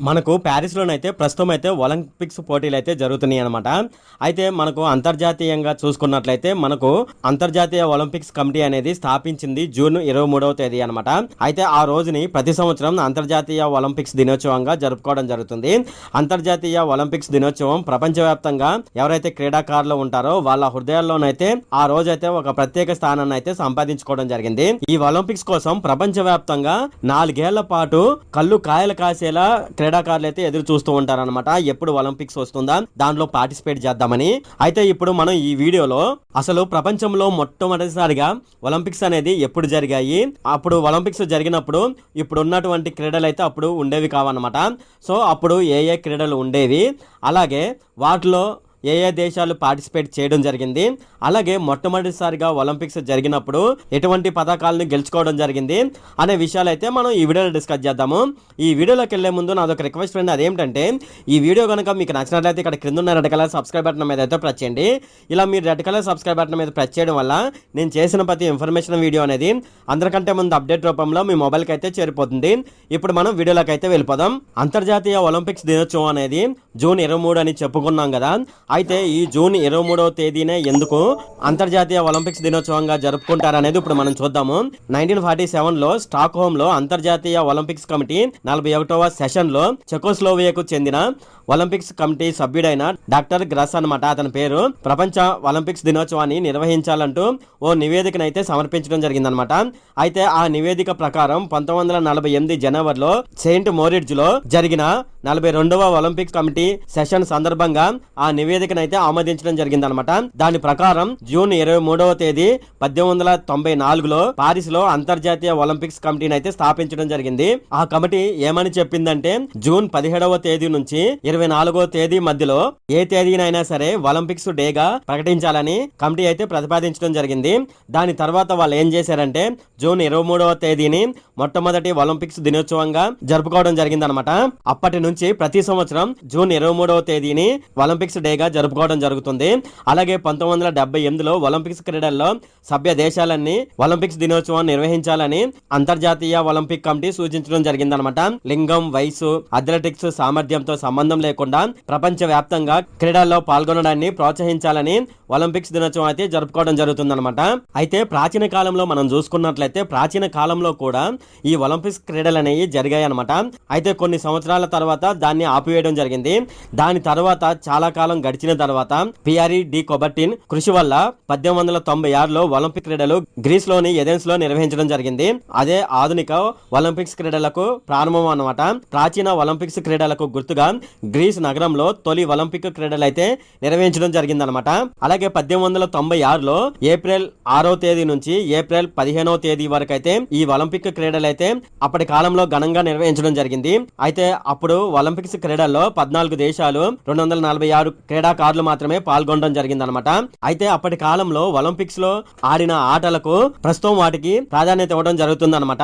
మనకు ప్యారిస్లోనైతే ప్రస్తుతం అయితే ఒలింపిక్స్ పోటీలు అయితే జరుగుతున్నాయి అనమాట. అయితే మనకు అంతర్జాతీయంగా చూసుకున్నట్లయితే మనకు అంతర్జాతీయ ఒలింపిక్స్ కమిటీ అనేది స్థాపించింది జూన్ 23వ తేదీ అనమాట. అయితే ఆ రోజుని ప్రతి సంవత్సరం అంతర్జాతీయ ఒలింపిక్స్ దినోత్సవంగా జరుపుకోవడం జరుగుతుంది. అంతర్జాతీయ ఒలింపిక్స్ దినోత్సవం ప్రపంచవ్యాప్తంగా ఎవరైతే క్రీడాకారులు ఉంటారో వాళ్ళ హృదయాల్లోనైతే ఆ రోజైతే ఒక ప్రత్యేక స్థానాన్ని అయితే సంపాదించుకోవడం జరిగింది. ఈ ఒలింపిక్స్ కోసం ప్రపంచవ్యాప్తంగా 4 ఏళ్ల పాటు కళ్ళు కాయలు కాసేలా క్రీడాకారులు అయితే ఎదురు చూస్తూ ఉంటారన్నమాట. ఎప్పుడు ఒలింపిక్స్ వస్తుందా, దాంట్లో పార్టిసిపేట్ చేద్దామని. అయితే ఇప్పుడు మనం ఈ వీడియోలో అసలు ప్రపంచంలో మొట్టమొదటిసారిగా ఒలింపిక్స్ అనేది ఎప్పుడు జరిగాయి, అప్పుడు ఒలింపిక్స్ జరిగినప్పుడు ఇప్పుడు ఉన్నటువంటి క్రీడలు అయితే అప్పుడు ఉండేవి కావన్నమాట. సో అప్పుడు ఏ ఏ క్రీడలు ఉండేవి, అలాగే వాటిలో ఏ ఏ దేశాలు పార్టిసిపేట్ చేయడం జరిగింది, అలాగే మొట్టమొదటిసారిగా ఒలింపిక్స్ జరిగినప్పుడు ఎటువంటి పథకాలను గెలుచుకోవడం జరిగింది అనే విషయాలు అయితే మనం ఈ వీడియోలో డిస్కస్ చేద్దాము. ఈ వీడియోలోకి వెళ్లే ముందు నాదొక రిక్వెస్ట్ ఫ్రెండ్, అదేంటంటే ఈ వీడియో కనుక మీకు నచ్చినట్లయితే ఇక్కడ క్రింద ఉన్న రెడ్ కలర్ సబ్స్క్రైబ్ బటన్ మీద అయితే ప్రెస్ చేయండి. ఇలా మీరు రెడ్ కలర్ సబ్స్క్రైబ్ బటన్ మీద ప్రెస్ చేయడం వల్ల నేను చేసిన ప్రతి ఇన్ఫర్మేషన్ వీడియో అనేది అందరికంటే ముందు అప్డేట్ రూపంలో మీ మొబైల్కి అయితే చేరిపోతుంది. ఇప్పుడు మనం వీడియోలోకి అయితే వెళ్ళిపోదాం. అంతర్జాతీయ ఒలింపిక్స్ దినోత్సవం అనేది జూన్ 23 అని చెప్పుకున్నాం కదా. అయితే ఈ జూన్ 23వ తేదీనే ఎందుకు అంతర్జాతీయ ఒలింపిక్స్ దినోత్సవంగా జరుపుకుంటారనేది ఇప్పుడు మనం చూద్దాము. 1947లో స్టాక్ హోమ్ లో అంతర్జాతీయ ఒలింపిక్స్ కమిటీ 41వ సెషన్ లో చెకోస్లోవియాకు చెందిన ఒలింపిక్స్ కమిటీ సభ్యుడైన డాక్టర్ గ్రస్ అనమాట అతని పేరు, ప్రపంచ ఒలింపిక్స్ దినోత్సవాన్ని నిర్వహించాలంటూ ఓ నివేదికనైతే సమర్పించడం జరిగిందనమాట. అయితే ఆ నివేదిక ప్రకారం 1948 జనవరిలో సెయింట్ మోరిట్జ్ లో జరిగిన 42వ ఒలింపిక్స్ కమిటీ సెషన్ సందర్భంగా ఆ నివేదికనైతే ఆమోదించడం జరిగిందనమాట. దాని ప్రకారం జూన్ 23వ తేదీ 1894లో పారిస్ లో అంతర్జాతీయ ఒలింపిక్స్ కమిటీని అయితే స్థాపించడం జరిగింది. ఆ కమిటీ ఏమని చెప్పిందంటే జూన్ 17వ తేదీ నుంచి 24వ తేదీ మధ్యలో ఏ తేదీనైనా సరే ఒలింపిక్స్ డేగా ప్రకటించాలని కమిటీ అయితే ప్రతిపాదించడం జరిగింది. దాని తర్వాత వాళ్ళు ఏం చేశారంటే జూన్ 23వ తేదీని మొట్టమొదటి ఒలింపిక్స్ దినోత్సవంగా జరుపుకోవడం జరిగిందనమాట. అప్పటి నుంచి ప్రతి సంవత్సరం జూన్ 23వ తేదీని ఒలింపిక్స్ డేగా జరుపుకోవడం జరుగుతుంది. అలాగే 1978లో ఒలింపిక్స్ క్రీడల్లో సభ్య దేశాలన్నీ ఒలింపిక్స్ దినోత్సవం నిర్వహించాలని అంతర్జాతీయ ఒలింపిక్ కమిటీ సూచించడం జరిగిందనమాట. లింగం, వయసు, అథ్లెటిక్స్ సామర్థ్యంతో సంబంధం లేకుండా ప్రపంచ వ్యాప్తంగా క్రీడల్లో పాల్గొనడాన్ని ప్రోత్సహించాలని ఒలింపిక్స్ దినోత్సవం అయితే జరుపుకోవడం జరుగుతుందన్నమాట. అయితే ప్రాచీన కాలంలో మనం చూసుకున్నట్లయితే ప్రాచీన కాలంలో కూడా ఈ ఒలింపిక్స్ క్రీడలు అనేవి జరిగాయి అనమాట. అయితే కొన్ని సంవత్సరాల తర్వాత దాన్ని ఆపివేయడం జరిగింది. దాని తర్వాత చాలా కాలం గడిచిన తర్వాత పియరీ డి కొబర్టిన్ కృషి వల్ల 1896లో ఒలింపిక్ క్రీడలు గ్రీస్ లోని ఎథెన్స్ లో నిర్వహించడం జరిగింది. అదే ఆధునిక ఒలింపిక్స్ క్రీడలకు ప్రారంభం అన్నమాట. ప్రాచీన ఒలింపిక్స్ క్రీడలకు గుర్తుగా గ్రీస్ నగరంలో తొలి ఒలింపిక్ క్రీడలు అయితే నిర్వహించడం జరిగిందనమాట. అలాగే 1896లో ఏప్రిల్ 6వ తేదీ నుంచి ఏప్రిల్ 15వ తేదీ వరకు అయితే ఈ ఒలింపిక్ క్రీడలు అయితే అప్పటి కాలంలో ఘనంగా నిర్వహించడం జరిగింది. అయితే అప్పుడు ఒలింపిక్స్ క్రీడల్లో 14 దేశాలు 246 క్రీడాకారులు మాత్రమే పాల్గొనడం జరిగిందనమాట. అయితే అప్పటి కాలంలో ఒలింపిక్స్ లో ఆడిన ఆటలకు ప్రస్తుతం వాటికి ప్రాధాన్యత ఇవ్వడం జరుగుతుందన్నమాట.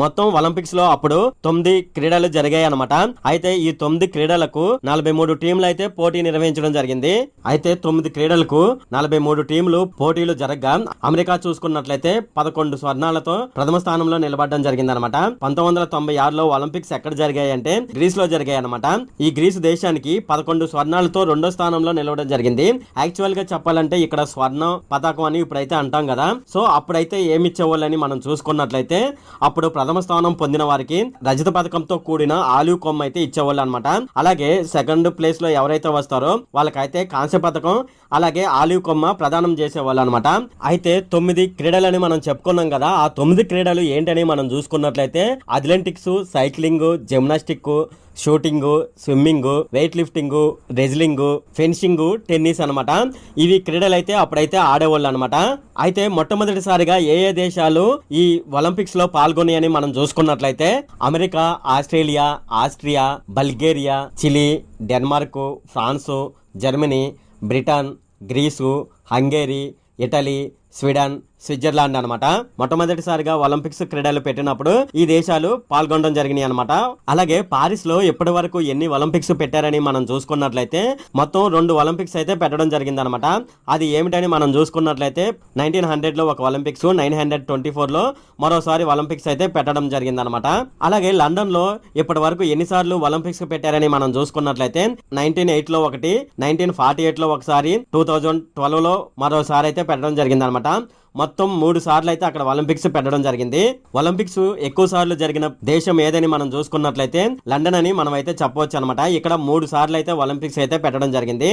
మొత్తం ఒలింపిక్స్ లో అప్పుడు 9 క్రీడలు జరిగాయి అనమాట. అయితే ఈ 9 క్రీడలకు 43 టీంలు అయితే పోటీ నిర్వహించడం జరిగింది. అయితే 9 క్రీడలకు 43 టీంలు పోటీలు జరగగా అమెరికా చూసుకున్నట్లయితే 11 స్వర్ణాలతో ప్రథమ స్థానంలో నిలబడడం జరిగిందనమాట. 1996లో ఒలింపిక్స్ ఎక్కడ జరిగాయి అంటే గ్రీస్ లో జరిగాయి అనమాట. ఈ గ్రీస్ దేశానికి 11 స్వర్ణాలతో రెండో స్థానంలో నిలవడం జరిగింది. యాక్చువల్ గా చెప్పాలంటే ఇక్కడ స్వర్ణ పతాకం అని ఇప్పుడైతే అంటాం కదా. సో అప్పుడైతే ఏమి ఇచ్చేవాళ్ళని మనం చూసుకున్నట్లయితే అప్పుడు ప్రథమ స్థానం పొందిన వారికి రజత పథకంతో కూడిన ఆలివ్ కొమ్మ అయితే ఇచ్చేవాళ్ళు అనమాట. అలాగే సెకండ్ ప్లేస్ లో ఎవరైతే వస్తారో వాళ్ళకైతే కాంస్య పథకం అలాగే ఆలివ్ కొమ్మ ప్రదానం చేసేవాళ్ళు అనమాట. అయితే 9 క్రీడలని మనం చెప్పుకున్నాం కదా. ఆ 9 క్రీడలు ఏంటని మనం చూసుకున్నట్లయితే athletics, cycling, gymnastic, shooting, swimming, weight lifting, wrestling, fencing, tennis అనమాట. ఇవి క్రీడలు అయితే అప్పుడైతే ఆడేవాళ్ళు అనమాట. అయితే మొట్టమొదటిసారిగా ఏ ఏ దేశాలు ఈ ఒలింపిక్స్ లో పాల్గొని మనం చూసుకున్నట్లయితే America, Australia, Austria, Bulgaria, Chile, Denmark, France, Germany, Britain, Greece, Hungary, Italy, Sweden, Switzerland అనమాట. మొట్టమొదటిసారిగా ఒలింపిక్స్ క్రీడలు పెట్టినప్పుడు ఈ దేశాలు పాల్గొనడం జరిగినాయి అనమాట. అలాగే పారిస్ లో ఇప్పటి వరకు ఎన్ని ఒలింపిక్స్ పెట్టారని మనం చూసుకున్నట్లయితే మొత్తం 2 ఒలింపిక్స్ అయితే పెట్టడం జరిగింది అనమాట. అది ఏమిటని మనం చూసుకున్నట్లయితే 1900 లో ఒక ఒలింపిక్స్, 924 లో మరోసారి ఒలింపిక్స్ అయితే పెట్టడం జరిగింది అనమాట. అలాగే లండన్ లో ఇప్పటి వరకు ఎన్నిసార్లు ఒలింపిక్స్ పెట్టారని మనం చూసుకున్నట్లయితే 1908 లో ఒకటి, 1948 లో ఒకసారి, 2012 లో మరోసారి అయితే పెట్టడం జరిగింది అనమాట. మొత్తం 3 సార్లు అయితే అక్కడ ఒలింపిక్స్ పెట్టడం జరిగింది. ఒలింపిక్స్ ఎక్కువ సార్లు జరిగిన దేశం ఏదని మనం చూసుకున్నట్లయితే లండన్ అని మనం అయితే చెప్పవచ్చు అనమాట. ఇక్కడ 3 సార్లు అయితే ఒలింపిక్స్ అయితే పెట్టడం జరిగింది.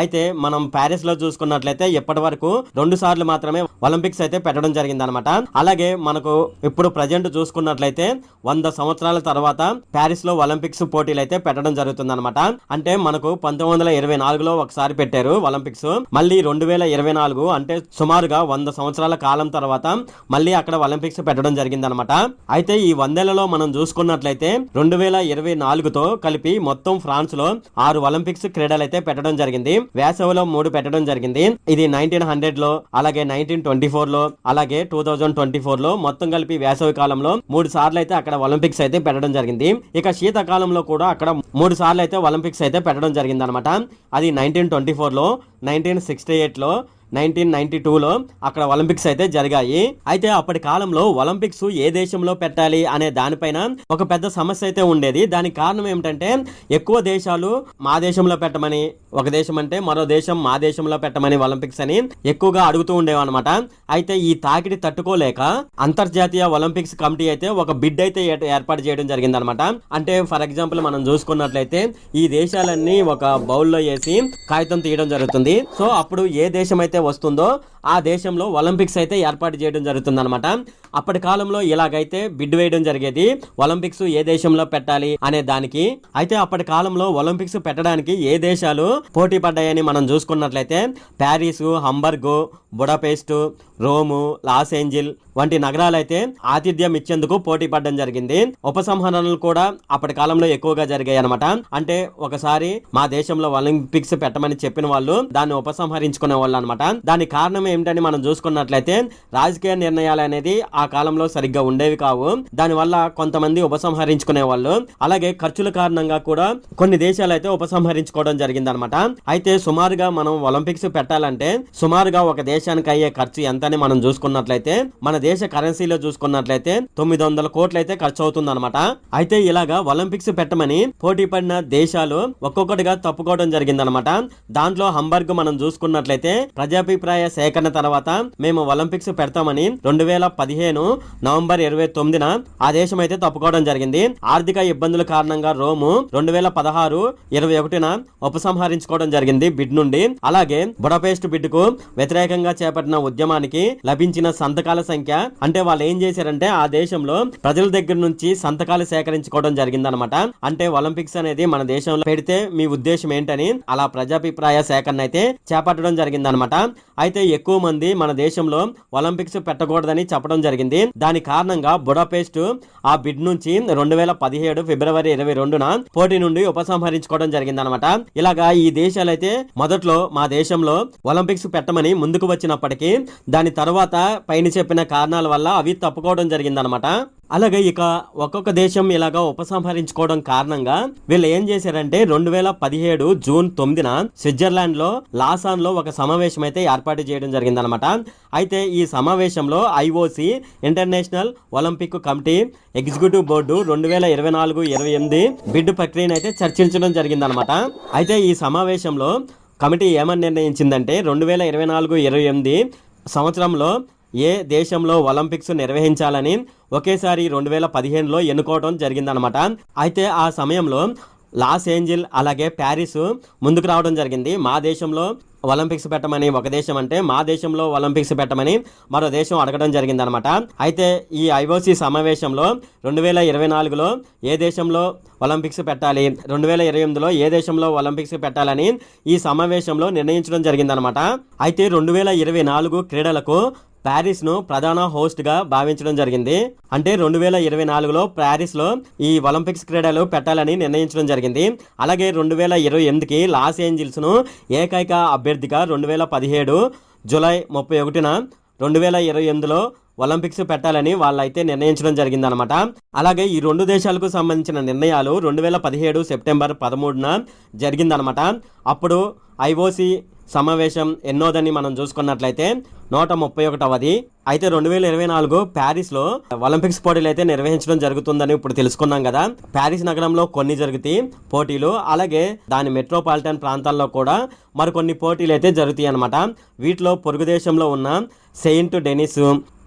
అయితే మనం ప్యారిస్ లో చూసుకున్నట్లయితే ఇప్పటి వరకు 2 సార్లు మాత్రమే ఒలింపిక్స్ అయితే పెట్టడం జరిగింది అనమాట. అలాగే మనకు ఇప్పుడు ప్రజెంట్ చూసుకున్నట్లయితే 100 సంవత్సరాల తర్వాత ప్యారిస్ లో ఒలింపిక్స్ పోటీలు అయితే పెట్టడం జరుగుతుంది అనమాట. అంటే మనకు 1924లో ఒకసారి పెట్టారు ఒలింపిక్స్, మళ్ళీ 2024 అంటే సుమారుగా 100 సంవత్సరాల కాలం తర్వాత మళ్ళీ అక్కడ ఒలింపిక్స్ పెట్టడం జరిగింది అనమాట. అయితే ఈ 100 ఏళ్లలో మనం చూసుకున్నట్లయితే 2024తో కలిపి మొత్తం ఫ్రాన్స్ లో 6 ఒలింపిక్స్ క్రీడలు అయితే పెట్టడం జరిగింది. వేసవిలో 3 పెట్టడం జరిగింది. ఇది 1900 లో, అలాగే 1924 లో, అలాగే 2024 లో మొత్తం కలిపి వేసవి కాలంలో 3 సార్లు అయితే అక్కడ ఒలింపిక్స్ అయితే పెట్టడం జరిగింది. ఇక శీతాకాలంలో కూడా అక్కడ 3 సార్లు అయితే ఒలింపిక్స్ అయితే పెట్టడం జరిగింది అనమాట. అది 1924 లో, 1968 లో, 1992లో అక్కడ ఒలింపిక్స్ అయితే జరిగాయి. అయితే అప్పటి కాలంలో ఒలింపిక్స్ ఏ దేశంలో పెట్టాలి అనే దానిపైన ఒక పెద్ద సమస్య అయితే ఉండేది. దానికి కారణం ఏమిటంటే ఎక్కువ దేశాలు మా దేశంలో పెట్టమని, ఒక దేశం అంటే మరో దేశం మా దేశంలో పెట్టమని ఒలింపిక్స్ అని ఎక్కువగా అడుగుతూ ఉండేవన్నమాట. అయితే ఈ తాకిడి తట్టుకోలేక అంతర్జాతీయ ఒలింపిక్స్ కమిటీ అయితే ఒక బిడ్ అయితే ఏర్పాటు చేయడం జరిగింది అనమాట. అంటే ఫర్ ఎగ్జాంపుల్ మనం చూసుకున్నట్లయితే ఈ దేశాలన్నీ ఒక బౌల్లో వేసి కాగితం తీయడం జరుగుతుంది. సో అప్పుడు ఏ దేశం అయితే వస్తుందో ఆ దేశంలో ఒలింపిక్స్ అయితే ఏర్పాటు చేయడం జరుగుతుంది అనమాట. అప్పటి కాలంలో ఇలాగైతే బిడ్ వేయడం జరిగేది ఒలింపిక్స్ ఏ దేశంలో పెట్టాలి అనే దానికి. అయితే అప్పటి కాలంలో ఒలింపిక్స్ పెట్టడానికి ఏ దేశాలు పోటీ పడ్డాయని మనం చూసుకున్నట్లయితే Paris, Hamburg, Budapest, Rome, Los Angeles నగరాలైతే ఆతిథ్యం ఇచ్చేందుకు పోటీ పడడం జరిగింది. ఉపసంహరణలు కూడా అప్పటి కాలంలో ఎక్కువగా జరిగాయి అనమాట. అంటే ఒకసారి మా దేశంలో ఒలింపిక్స్ పెట్టమని చెప్పిన వాళ్ళు దాన్ని ఉపసంహరించుకునే వాళ్ళు అనమాట. దానికి కారణం ఏమిటని మనం చూసుకున్నట్లయితే రాజకీయ నిర్ణయాలు అనేది ఆ కాలంలో సరిగ్గా ఉండేవి కావు. దానివల్ల కొంతమంది ఉపసంహరించుకునే వాళ్ళు, అలాగే ఖర్చుల కారణంగా కూడా కొన్ని దేశాలు అయితే ఉపసంహరించుకోవడం జరిగింది అనమాట. అయితే సుమారుగా మనం ఒలింపిక్స్ పెట్టాలంటే సుమారుగా ఒక దేశానికి అయ్యే ఖర్చు ఎంత అని మనం చూసుకున్నట్లయితే మన దేశ కరెన్సీలో చూసుకున్నట్లయితే 900 కోట్లు అయితే ఖర్చు అవుతుంది అనమాట. అయితే ఇలాగా ఒలింపిక్స్ పెట్టమని పోటీ పడిన దేశాలు ఒక్కొక్కటిగా తప్పుకోవడం జరిగిందనమాట. దాంట్లో హంబర్గ్ మనం చూసుకున్నట్లయితే ప్రజాభిప్రాయ సేకరణ తర్వాత మేము ఒలింపిక్స్ పెడతామని 2015 నవంబర్ 29న ఆ దేశం అయితే తప్పుకోవడం జరిగింది. ఆర్థిక ఇబ్బందుల కారణంగా రోము 2016 21న ఉపసంహరించుకోవడం జరిగింది బిడ్ నుండి. అలాగే బుడాపెస్ట్ బిడ్ కు వ్యతిరేకంగా చేపట్టిన ఉద్యమానికి లభించిన సంతకాల సంఖ్య, అంటే వాళ్ళు ఏం చేశారంటే ఆ దేశంలో ప్రజల దగ్గర నుంచి సంతకాలు సేకరించుకోవడం జరిగిందనమాట. అంటే ఒలింపిక్స్ అనేది మన దేశంలో పెడితే మీ ఉద్దేశం ఏంటని అలా ప్రజాభిప్రాయ సేకరణ అయితే చేపట్టడం జరిగిందనమాట. అయితే ఎక్కువ మంది మన దేశంలో ఒలింపిక్స్ పెట్టకూడదని చెప్పడం జరిగింది. దాని కారణంగా బుడాపెస్ట్ ఆ బిడ్ నుంచి 2017 ఫిబ్రవరి 22న పోటీ నుండి ఉపసంహరించుకోవడం జరిగిందనమాట. ఇలాగా ఈ దేశాలైతే మొదట్లో మా దేశంలో ఒలింపిక్స్ పెట్టమని ముందుకు వచ్చినప్పటికీ దాని తర్వాత పైన చెప్పిన కారణాల వల్ల అవి తప్పుకోవడం జరిగిందనమాట. అలాగే ఇక ఒక్కొక్క దేశం ఇలాగా ఉపసంహరించుకోవడం కారణంగా వీళ్ళు ఏం చేశారంటే 2017 జూన్ 9న స్విట్జర్లాండ్ లో లాసాన్ లో ఒక సమావేశం అయితే ఏర్పాటు చేయడం జరిగిందనమాట. అయితే ఈ సమావేశంలో IOC International Olympic Committee executive board 2024-28 bid ప్రక్రియను అయితే చర్చించడం జరిగిందనమాట. అయితే ఈ సమావేశంలో కమిటీ ఏమని నిర్ణయించిందంటే 2024-28 సంవత్సరంలో ఏ దేశంలో ఒలింపిక్స్ నిర్వహించాలని ఒకేసారి 2015లో ఎన్నుకోవడం జరిగిందనమాట. అయితే ఆ సమయంలో లాస్ ఏంజిల్ అలాగే ప్యారిస్ ముందుకు రావడం జరిగింది. మా దేశంలో ఒలింపిక్స్ పెట్టమని ఒక దేశం అంటే మా దేశంలో ఒలింపిక్స్ పెట్టమని మరో దేశం అడగడం జరిగిందనమాట. అయితే ఈ IOC సమావేశంలో 2024లో ఏ దేశంలో ఒలింపిక్స్ పెట్టాలి, 2028లో ఏ దేశంలో ఒలింపిక్స్ పెట్టాలని ఈ సమావేశంలో నిర్ణయించడం జరిగిందనమాట. అయితే 2024 క్రీడలకు ప్యారిస్ ను ప్రధాన హోస్ట్ గా భావించడం జరిగింది. అంటే 2024లో ప్యారిస్ లో ఈ ఒలింపిక్స్ క్రీడలు పెట్టాలని నిర్ణయించడం జరిగింది. అలాగే 2028కి లాస్ ఏంజిల్స్ ను ఏకైక అభ్యర్థిగా 2017 జూలై 31న 2028లో ఒలింపిక్స్ పెట్టాలని వాళ్ళైతే నిర్ణయించడం జరిగిందనమాట. అలాగే ఈ 2 దేశాలకు సంబంధించిన నిర్ణయాలు 2017 సెప్టెంబర్ 13న జరిగిందనమాట. అప్పుడు ఐఓసి సమావేశం ఎన్నోదని మనం చూసుకున్నట్లయితే 131వ. అయితే 2024 ప్యారిస్లో ఒలింపిక్స్ పోటీలు అయితే నిర్వహించడం జరుగుతుందని ఇప్పుడు తెలుసుకున్నాం కదా. ప్యారిస్ నగరంలో కొన్ని జరుగుతాయి పోటీలు, అలాగే దాని మెట్రోపాలిటన్ ప్రాంతాల్లో కూడా మరికొన్ని పోటీలు అయితే జరుగుతాయి అనమాట. వీటిలో పొరుగు దేశంలో ఉన్న సెయింట్ డెనిస్,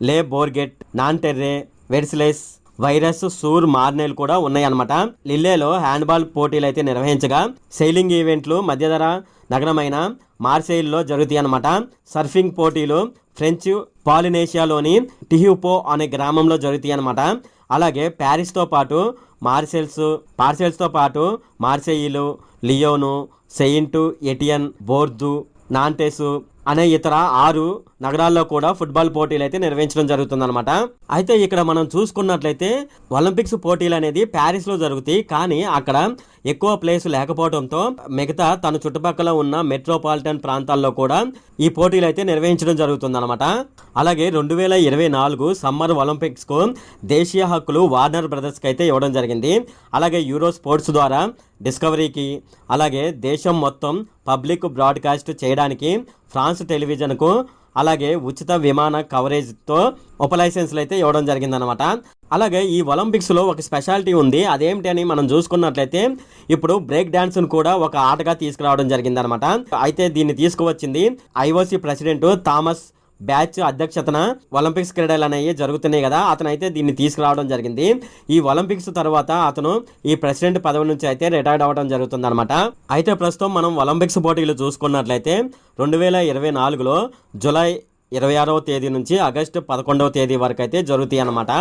లే బోర్గెట్, నాంటెర్రే, వెర్సిలెస్, వైరస్, సూర్ మార్నెల్ కూడా ఉన్నాయన్నమాట. లిల్లేలో హ్యాండ్బాల్ పోటీలు అయితే నిర్వహించగా సెయిలింగ్ ఈవెంట్లు మధ్యధర నగరమైన మార్సెయిల్లో జరుగుతాయి అన్నమాట. సర్ఫింగ్ పోటీలు ఫ్రెంచ్ పాలినేషియాలోని టిహ్యూపో అనే గ్రామంలో జరుగుతాయి అన్నమాట. అలాగే ప్యారిస్తో పాటు పార్సెల్స్తో పాటు Marseille, Lyon, Saint Etienne, Bordeaux, Nantes అనే ఇతర 6 నగరాల్లో కూడా ఫుట్బాల్ పోటీలు అయితే నిర్వహించడం జరుగుతుందన్నమాట. అయితే ఇక్కడ మనం చూసుకున్నట్లయితే ఒలింపిక్స్ పోటీలు అనేది ప్యారిస్ లో జరుగుతాయి, కానీ అక్కడ ఎక్కువ ప్లేస్ లేకపోవడంతో మిగతా తన చుట్టుపక్కల ఉన్న మెట్రోపాలిటన్ ప్రాంతాల్లో కూడా ఈ పోటీలు అయితే నిర్వహించడం జరుగుతుందన్నమాట. అలాగే 2024 సమ్మర్ ఒలింపిక్స్ కు దేశీయ హక్కులు వార్నర్ బ్రదర్స్ కి అయితే ఇవ్వడం జరిగింది. అలాగే యూరో స్పోర్ట్స్ ద్వారా డిస్కవరీకి, అలాగే దేశం మొత్తం పబ్లిక్ బ్రాడ్కాస్ట్ చేయడానికి ఫ్రాన్స్ టెలివిజన్కు, అలాగే ఉచిత విమాన కవరేజ్తో ఉపలైసెన్స్లు అయితే ఇవ్వడం జరిగిందనమాట. అలాగే ఈ ఒలింపిక్స్లో ఒక స్పెషాలిటీ ఉంది. అదేమిటి అని మనం చూసుకున్నట్లయితే ఇప్పుడు బ్రేక్ డాన్స్ను కూడా ఒక ఆటగా తీసుకురావడం జరిగిందనమాట. అయితే దీన్ని తీసుకువచ్చింది ఐఓసి ప్రెసిడెంట్ థామస్ బ్యాచ్ అధ్యక్షతన ఒలింపిక్స్ క్రీడలు అనేవి జరుగుతున్నాయి కదా, అతను అయితే దీన్ని తీసుకురావడం జరిగింది. ఈ ఒలింపిక్స్ తర్వాత అతను ఈ ప్రెసిడెంట్ పదవి నుంచి అయితే రిటైర్డ్ అవ్వడం జరుగుతుంది అనమాట. అయితే ప్రస్తుతం మనం ఒలింపిక్స్ పోటీలు చూసుకున్నట్లయితే 2024లో జూలై 26వ తేదీ నుంచి ఆగస్టు 11వ తేదీ వరకు అయితే జరుగుతాయి అనమాట.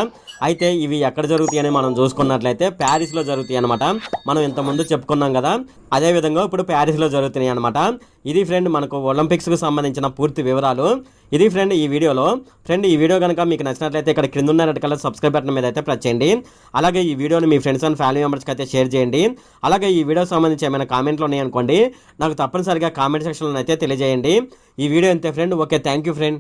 అయితే ఇవి ఎక్కడ జరుగుతాయి అని మనం చూసుకున్నట్లయితే ప్యారిస్లో జరుగుతాయి అనమాట. మనం ఇంతకుముందు చెప్పుకున్నాం కదా, అదేవిధంగా ఇప్పుడు ప్యారిస్లో జరుగుతున్నాయి అనమాట. ఇది ఫ్రెండ్ మనకు ఒలింపిక్స్కి సంబంధించిన పూర్తి వివరాలు. ఇది ఫ్రెండ్ ఈ వీడియోలో. ఈ వీడియో కనుక మీకు నచ్చినట్లయితే ఇక్కడ క్రింద ఉన్న రెడ్ కలర్ సబ్స్క్రైబ్ బటన్ మీద అయితే ప్రెస్ చేయండి. అలాగే ఈ వీడియోని మీ ఫ్రెండ్స్ అండ్ ఫ్యామిలీ మెంబర్స్కి అయితే షేర్ చేయండి. అలాగే ఈ వీడియో సంబంధించి ఏమైనా కామెంట్లు ఉన్నాయనుకోండి, నాకు తప్పనిసరిగా కామెంట్ సెక్షన్లో అయితే తెలియజేయండి. ఈ వీడియో అంతే friend. Okay, thank you friend.